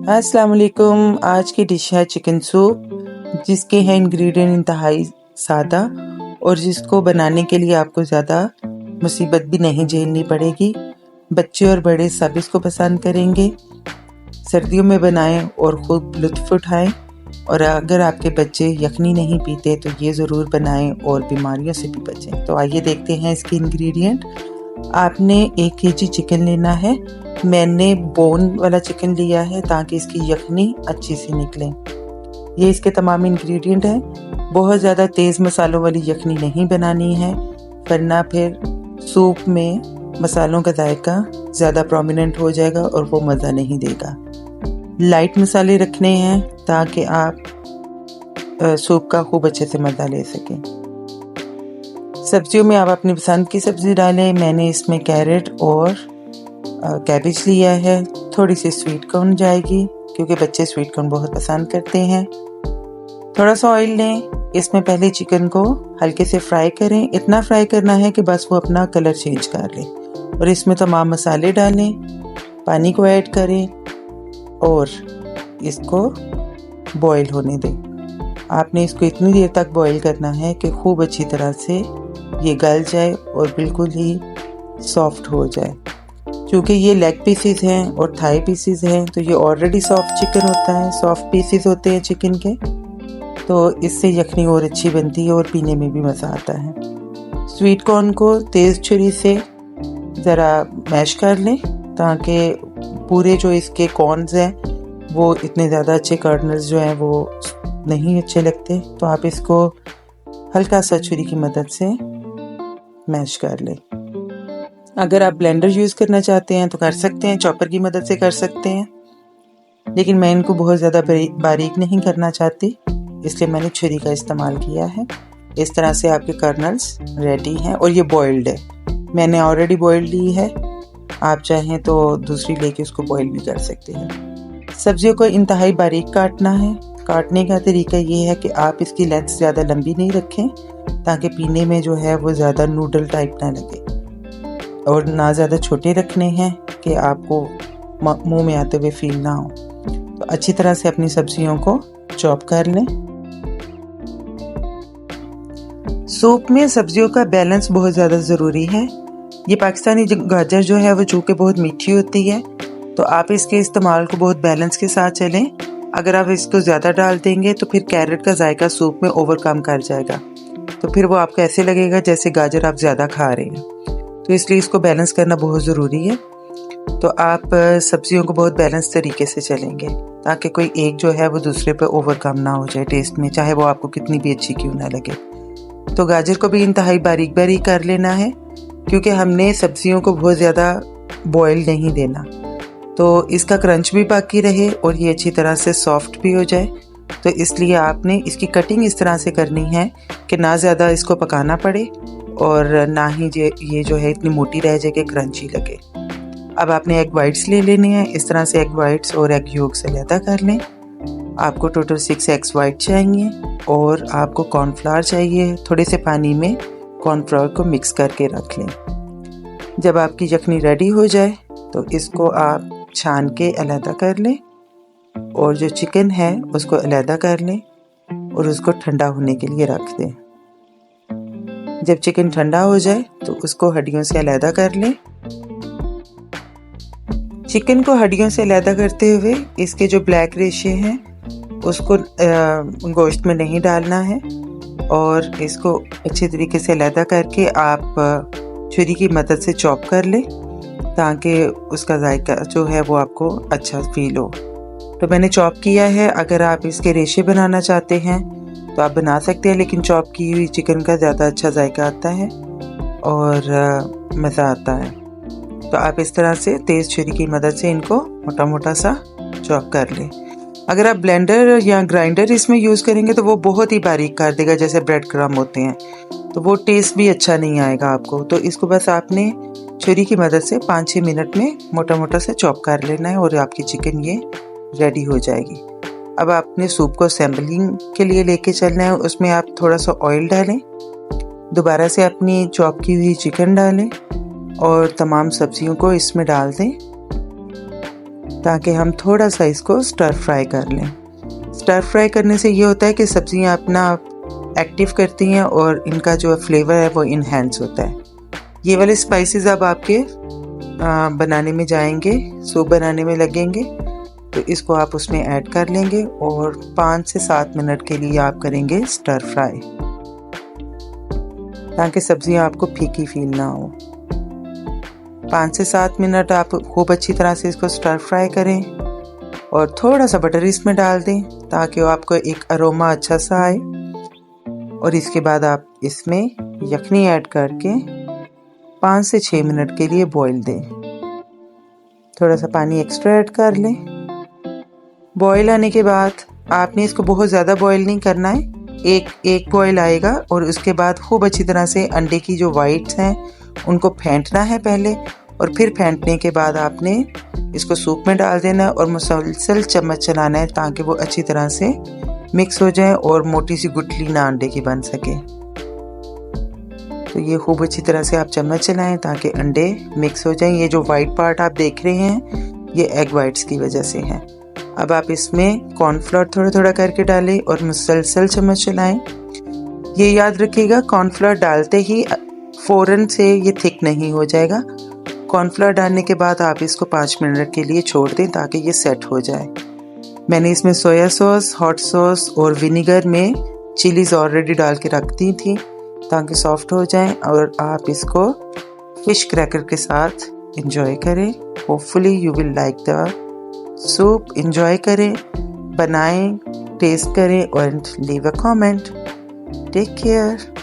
अस्सलाम वालेकुम। आज की डिश है चिकन सूप, जिसके हैं इंग्रेडिएंट इंतहाई सादा और जिसको बनाने के लिए आपको ज़्यादा मुसीबत भी नहीं झेलनी पड़ेगी। बच्चे और बड़े सब इसको पसंद करेंगे। सर्दियों में बनाएं और खूब लुत्फ़ उठाएं। और अगर आपके बच्चे यखनी नहीं पीते तो ये ज़रूर बनाएं और बीमारियों से भी बचें। तो आइए देखते हैं इसके इंग्रेडिएंट। आपने 1 केजी चिकन लेना है। मैंने बोन वाला चिकन लिया है ताकि इसकी यखनी अच्छी सी निकले। ये इसके तमाम इंग्रेडिएंट हैं। बहुत ज़्यादा तेज़ मसालों वाली यखनी नहीं बनानी है, वरना फिर सूप में मसालों का जायका ज़्यादा प्रोमिनेंट हो जाएगा और वो मज़ा नहीं देगा। लाइट मसाले रखने हैं ताकि आप सूप का खूब अच्छे से मज़ा ले सकें। सब्जियों में आप अपनी पसंद की सब्ज़ी डालें। मैंने इसमें कैरेट और कैबेज लिया है। थोड़ी सी स्वीट कॉर्न जाएगी क्योंकि बच्चे स्वीट कॉर्न बहुत पसंद करते हैं। थोड़ा सा ऑयल लें। इसमें पहले चिकन को हल्के से फ्राई करें। इतना फ्राई करना है कि बस वो अपना कलर चेंज कर ले। और इसमें तमाम मसाले डालें, पानी को ऐड करें और इसको बॉईल होने दें। आपने इसको इतनी देर तक बॉईल करना है कि खूब अच्छी तरह से ये गल जाए और बिल्कुल ही सॉफ्ट हो जाए। क्योंकि ये लेग पीसेस हैं और थाई पीसेस हैं, तो ये ऑलरेडी सॉफ्ट चिकन होता है, सॉफ्ट पीसेस होते हैं चिकन के, तो इससे यखनी और अच्छी बनती है और पीने में भी मज़ा आता है। स्वीट कॉर्न को तेज़ छुरी से ज़रा मैश कर लें ताकि पूरे जो इसके कॉर्नस हैं वो इतने ज़्यादा अच्छे कर्नल्स जो हैं वो नहीं अच्छे लगते, तो आप इसको हल्का सा छुरी की मदद से मैश कर लें। अगर आप ब्लेंडर यूज़ करना चाहते हैं तो कर सकते हैं, चॉपर की मदद से कर सकते हैं, लेकिन मैं इनको बहुत ज़्यादा बारीक नहीं करना चाहती, इसलिए मैंने छुरी का इस्तेमाल किया है। इस तरह से आपके कर्नल्स रेडी हैं और ये बॉइल्ड है। मैंने ऑलरेडी बॉइल्ड ली है, आप चाहें तो दूसरी लेके उसको बॉइल भी कर सकते हैं। सब्जियों को इंतहाई बारीक काटना है। काटने का तरीका ये है कि आप इसकी लेंथ ज़्यादा लंबी नहीं रखें ताकि पीने में जो है वो ज़्यादा नूडल टाइप ना लगे, और ना ज़्यादा छोटे रखने हैं कि आपको मुंह में आते हुए फील ना हो। तो अच्छी तरह से अपनी सब्जियों को चॉप कर लें। सूप में सब्जियों का बैलेंस बहुत ज़्यादा ज़रूरी है। ये पाकिस्तानी गाजर जो है वो चूँकि बहुत मीठी होती है, तो आप इसके इस्तेमाल को बहुत बैलेंस के साथ चलें। अगर आप इसको ज़्यादा डाल देंगे तो फिर कैरेट का जायका सूप में ओवरकम कर जाएगा, तो फिर वो आपको ऐसे लगेगा जैसे गाजर आप ज़्यादा खा रहे हैं। तो इसलिए इसको बैलेंस करना बहुत ज़रूरी है। तो आप सब्जियों को बहुत बैलेंस तरीके से चलेंगे ताकि कोई एक जो है वो दूसरे पर ओवरकम ना हो जाए टेस्ट में, चाहे वो आपको कितनी भी अच्छी क्यों ना लगे। तो गाजर को भी इंतहाई बारीक बारीक कर लेना है क्योंकि हमने सब्जियों को बहुत ज़्यादा बॉयल नहीं देना, तो इसका क्रंच भी बाकी रहे और ये अच्छी तरह से सॉफ्ट भी हो जाए। तो इसलिए आपने इसकी कटिंग इस तरह से करनी है कि ना ज़्यादा इसको पकाना पड़े और ना ही ये जो है इतनी मोटी रह जाए कि क्रंची लगे। अब आपने एग वाइट्स ले लेने हैं। इस तरह से एग वाइट्स और एग योक से अलग कर लें। आपको टोटल 6 एग्स वाइट चाहिए और आपको कॉर्नफ्लावर चाहिए। थोड़े से पानी में कॉर्नफ्लावर को मिक्स करके रख लें। जब आपकी यखनी रेडी हो जाए तो इसको आप छान के अलहदा कर लें और जो चिकन है उसको अलहदा कर लें और उसको ठंडा होने के लिए रख दें। जब चिकन ठंडा हो जाए तो उसको हड्डियों से अलहदा कर लें। चिकन को हड्डियों से अलहदा करते हुए इसके जो ब्लैक रेशे हैं उसको गोश्त में नहीं डालना है और इसको अच्छे तरीके से अलहदा करके आप छुरी की मदद से चॉप कर लें ताकि उसका जायका जो है वो आपको अच्छा फील हो। तो मैंने चॉप किया है। अगर आप इसके रेशे बनाना चाहते हैं तो आप बना सकते हैं, लेकिन चॉप की हुई चिकन का ज़्यादा अच्छा जायका आता है और मज़ा आता है। तो आप इस तरह से तेज़ छुरी की मदद से इनको मोटा मोटा सा चॉप कर लें। अगर आप ब्लेंडर या ग्राइंडर इसमें यूज़ करेंगे तो वो बहुत ही बारीक कर देगा, जैसे ब्रेड क्रम होते हैं, तो वो टेस्ट भी अच्छा नहीं आएगा आपको। तो इसको बस आपने छुरी की मदद से 5-6 मिनट में मोटा मोटा से चॉप कर लेना है और आपकी चिकन ये रेडी हो जाएगी। अब आपने सूप को असेंबलिंग के लिए लेके चलना है। उसमें आप थोड़ा सा ऑयल डालें, दोबारा से अपनी चॉप की हुई चिकन डालें और तमाम सब्जियों को इसमें डाल दें। ताकि हम थोड़ा सा इसको स्टर फ्राई कर लें। स्टर फ्राई करने से ये होता है कि सब्जियां अपना एक्टिव करती हैं और इनका जो फ्लेवर है वो इन्हेंस होता है। ये वाले स्पाइसेस अब आपके बनाने में जाएंगे, सूप बनाने में लगेंगे, तो इसको आप उसमें ऐड कर लेंगे और 5 से 7 मिनट के लिए आप करेंगे स्टर फ्राई, ताकि सब्जियां आपको फीकी फील ना हो। 5 से 7 मिनट आप खूब अच्छी तरह से इसको स्टर फ्राई करें और थोड़ा सा बटर इसमें डाल दें ताकि आपको एक अरोमा अच्छा सा आए। और इसके बाद आप इसमें यखनी ऐड करके 5 से 6 मिनट के लिए बॉईल दें। थोड़ा सा पानी एक्स्ट्रा ऐड कर लें। बॉईल आने के बाद आपने इसको बहुत ज़्यादा बॉईल नहीं करना है, एक बॉईल आएगा और उसके बाद खूब अच्छी तरह से अंडे की जो वाइट्स हैं उनको फेंटना है पहले, और फिर फेंटने के बाद आपने इसको सूप में डाल देना है और मुसलसल चम्मच चलाना है ताकि वो अच्छी तरह से मिक्स हो जाए और मोटी सी गुठली ना अंडे की बन सके। तो ये खूब अच्छी तरह से आप चम्मच चलाएं ताकि अंडे मिक्स हो जाएं। ये जो वाइट पार्ट आप देख रहे हैं ये एग वाइट्स की वजह से है। अब आप इसमें कॉर्नफ्लोर थोड़ा थोड़ा करके डालें और मुसलसल चम्मच चलाएं। ये याद रखिएगा, कॉर्नफ्लोर डालते ही फ़ौरन से ये थिक नहीं हो जाएगा। कॉर्नफ्लोर डालने के बाद आप इसको 5 मिनट के लिए छोड़ दें ताकि ये सेट हो जाए। मैंने इसमें सोया सॉस, हॉट सॉस और विनीगर में चिलीज़ ऑलरेडी डाल के रख दी थी ताकि सॉफ्ट हो जाए, और आप इसको फिश क्रैकर के साथ एंजॉय करें। Hopefully you will like the soup. Enjoy करें, बनाएं, टेस्ट करें और leave a comment. Take care.